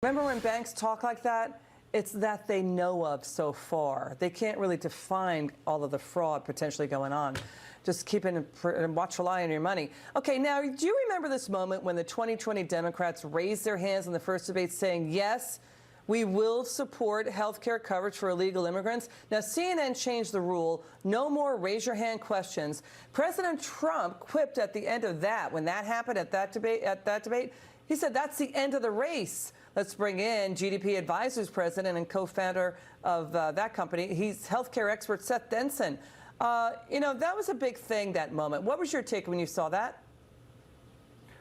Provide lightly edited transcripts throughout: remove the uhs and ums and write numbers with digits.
Remember when banks talk like that? It's that they know of so far. They can't really define all of the fraud potentially going on. Just keep it and watchful eye on your money. Okay, now, do you remember this moment when the 2020 Democrats raised their hands in the first debate saying, yes, we will support health care coverage for illegal immigrants? Now, CNN changed the rule. No more raise your hand questions. President Trump quipped at the end of that, when that happened at that debate, he said, that's the end of the race. Let's bring in GDP Advisors president and co-founder of that company. He's healthcare expert Seth Denson. You know, that was a big thing, that moment. What was your take when you saw that?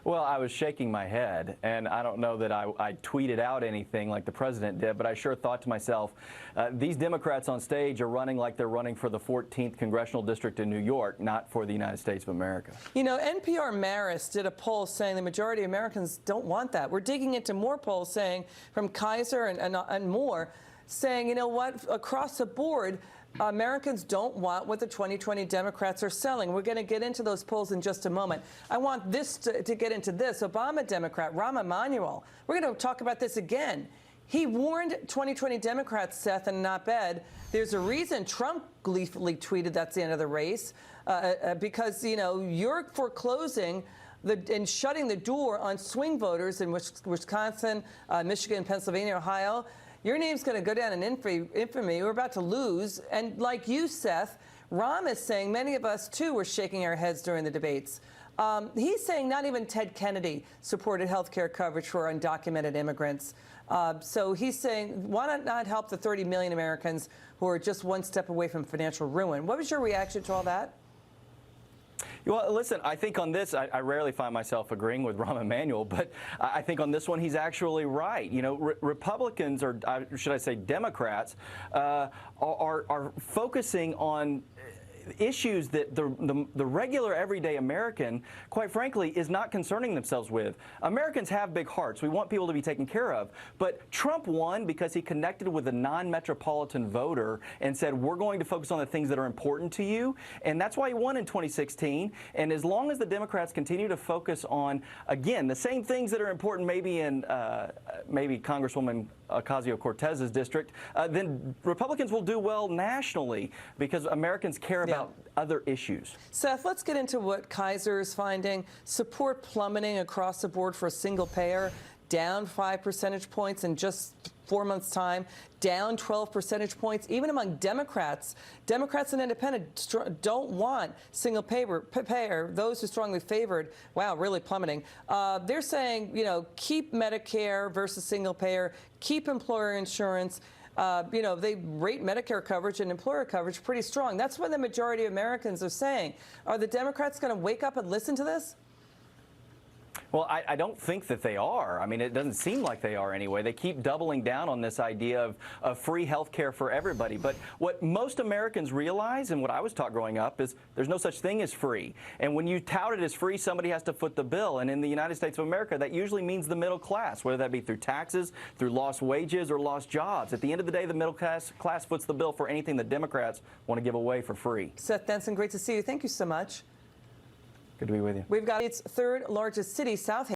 Well, I was shaking my head, and I don't know that I tweeted out anything like the president did, but I sure thought to myself, these Democrats on stage are running like they're running for the 14th Congressional District in New York, not for the United States of America. You know, NPR Marist did a poll saying the majority of Americans don't want that. We're digging into more polls saying, from Kaiser and more, saying, you know what, across the board, Americans don't want what the 2020 Democrats are selling. We're going to get into those polls in just a moment. I want this to get into this. Obama Democrat, Rahm Emanuel, we're going to talk about this again. He warned 2020 Democrats, Seth, in an op-ed, there's a reason Trump gleefully tweeted that's the end of the race, because, you know, you're foreclosing and shutting the door on swing voters in Wisconsin, Michigan, Pennsylvania, Ohio. Your name's going to go down in infamy. We're about to lose. And like you, Seth, Rahm is saying many of us, too, were shaking our heads during the debates. He's saying not even Ted Kennedy supported health care coverage for undocumented immigrants. So he's saying, why not help the 30 million Americans who are just one step away from financial ruin? What was your reaction to all that? Well, listen, I think on this, I rarely find myself agreeing with Rahm Emanuel, but I think on this one, he's actually right. You know, Republicans, or should I say Democrats, are focusing on issues that the regular everyday American, quite frankly, is not concerning themselves with. Americans have big hearts. We want people to be taken care of. But Trump won because he connected with a non-metropolitan voter and said, we're going to focus on the things that are important to you. And that's why he won in 2016. And as long as the Democrats continue to focus on, again, the same things that are important maybe in maybe Congresswoman Ocasio-Cortez's district, then Republicans will do well nationally because Americans care about other issues. Seth, let's get into what Kaiser is finding. Support plummeting across the board for a single payer, down 5 percentage points in just 4 months' time, down 12 percentage points. Even among Democrats, Democrats and independents don't want single payer. Those who strongly favored, wow, really plummeting. They're saying, you know, keep Medicare versus single payer, keep employer insurance. You know, they rate Medicare coverage and employer coverage pretty strong. That's what the majority of Americans are saying. Are the Democrats going to wake up and listen to this? Well, I don't think that they are. I mean, it doesn't seem like they are anyway. They keep doubling down on this idea of free health care for everybody. But what most Americans realize, and what I was taught growing up, is there's no such thing as free. And when you tout it as free, somebody has to foot the bill. And in the United States of America, that usually means the middle class, whether that be through taxes, through lost wages, or lost jobs. At the end of the day, the middle class foots the bill for anything that Democrats want to give away for free. Seth Denson, great to see you. Thank you so much. Good to be with you. We've got its third largest city, South.